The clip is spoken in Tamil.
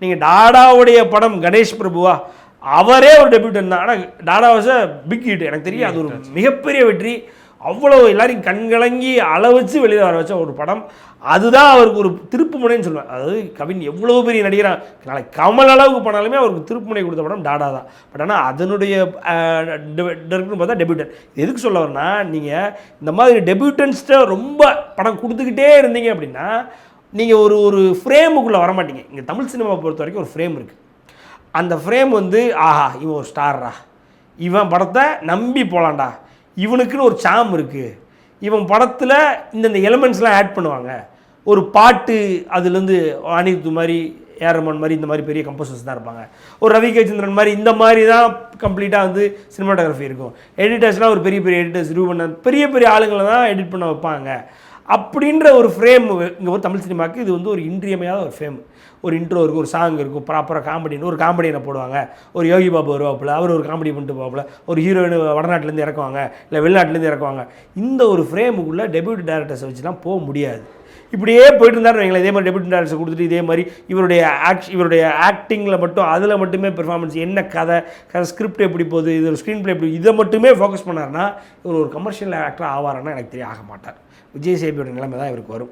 நீங்கள் டாடாவுடைய படம் கணேஷ் பிரபுவா, அவரே ஒரு டெபியூட்டன் தான். ஆனால் Dada was a big hit. எனக்கு தெரியும் அது ஒரு மிகப்பெரிய வெற்றி. அவ்வளோ எல்லாரையும் கண்கலங்கி அளவச்சு வெளியில் வர வச்ச ஒரு படம். அதுதான் அவருக்கு ஒரு திருப்பு முனைன்னு சொல்லுவேன். அதாவது கவின் எவ்வளோ பெரிய நடிகராக நாளைக்கு கமல் அளவுக்கு போனாலுமே அவருக்கு திருப்பு முனை கொடுத்த படம் டாடா தான். பட் ஆனால் அதனுடைய டேரக்டர்னு பார்த்தா டெபியூட்டன். எதுக்கு சொல்ல வரேன்னா, நீங்கள் இந்த மாதிரி டெபியூட்டன்ஸ்ட்டை ரொம்ப படம் கொடுத்துக்கிட்டே இருந்தீங்க அப்படின்னா நீங்கள் ஒரு ஃப்ரேமுக்குள்ளே வரமாட்டீங்க. இங்கே தமிழ் சினிமாவை பொறுத்த வரைக்கும் ஒரு ஃப்ரேம் இருக்குது. அந்த ஃப்ரேம் வந்து ஆஹா இவன் ஒரு ஸ்டார்ரா, இவன் படத்தை நம்பி போகலான்டா, இவனுக்குன்னு ஒரு சாம் இருக்குது, இவன் படத்தில் இந்தந்த எலிமெண்ட்ஸ்லாம் ஆட் பண்ணுவாங்க, ஒரு பாட்டு அதுலேருந்து அனிருத் மாதிரி ஏரமன் மாதிரி இந்த மாதிரி பெரிய கம்போசர்ஸ் தான் இருப்பாங்க, ஒரு ரவி கேச்சந்திரன் மாதிரி இந்த மாதிரி தான் கம்ப்ளீட்டாக வந்து சினிமாட்டோகிராஃபி இருக்கும், எடிட்டர்ஸ்லாம் ஒரு பெரிய பெரிய எடிட்டர்ஸ் ரூபன் பெரிய பெரிய ஆளுங்களை தான் எடிட் பண்ண வைப்பாங்க அப்படின்ற ஒரு ஃப்ரேம். இங்கே ஒரு தமிழ் சினிமாவுக்கு இது வந்து ஒரு இன்றியமையாத ஒரு ஃப்ரேம். ஒரு இன்ட்ரோ இருக்கும், ஒரு சாங் இருக்கும், ப்ராப்பராக காமெடின்னு ஒரு காமெடியனை போடுவாங்க, ஒரு யோகி பாபு வருவாப்பில், அவர் ஒரு காமெடி பண்ணிட்டு போவாப்பில், ஒரு ஹீரோயின் வடநாட்டிலேருந்து இறக்குவாங்க இல்லை வெளிநாட்டிலேருந்து இறக்குவாங்க. இந்த ஒரு ஃப்ரேமுக்குள்ளே டெபியூட் டேரக்டர்ஸை வச்சுலாம் போக முடியாது. இப்படியே போயிட்டு இருந்தாரு எங்களை இதே மாதிரி டெபியூட் டேரக்டர்ஸை கொடுத்துட்டு இதே மாதிரி இவருடைய ஆக்டிங்கில் மட்டும் அதில் மட்டுமே பெர்ஃபார்மன்ஸ், என்ன கதை ஸ்கிரிப்ட் எப்படி போகுது, இது ஒரு ஸ்க்ரீன் பிளே எப்படி, இதை மட்டுமே ஃபோக்கஸ் பண்ணார்னா இவர் ஒரு கமர்ஷியல் ஆக்டராக ஆவார்னா எனக்கு தெரிய ஆக மாட்டார். விஜய் சேதுபதியோட நிலைமை தான் இவருக்கு வரும்.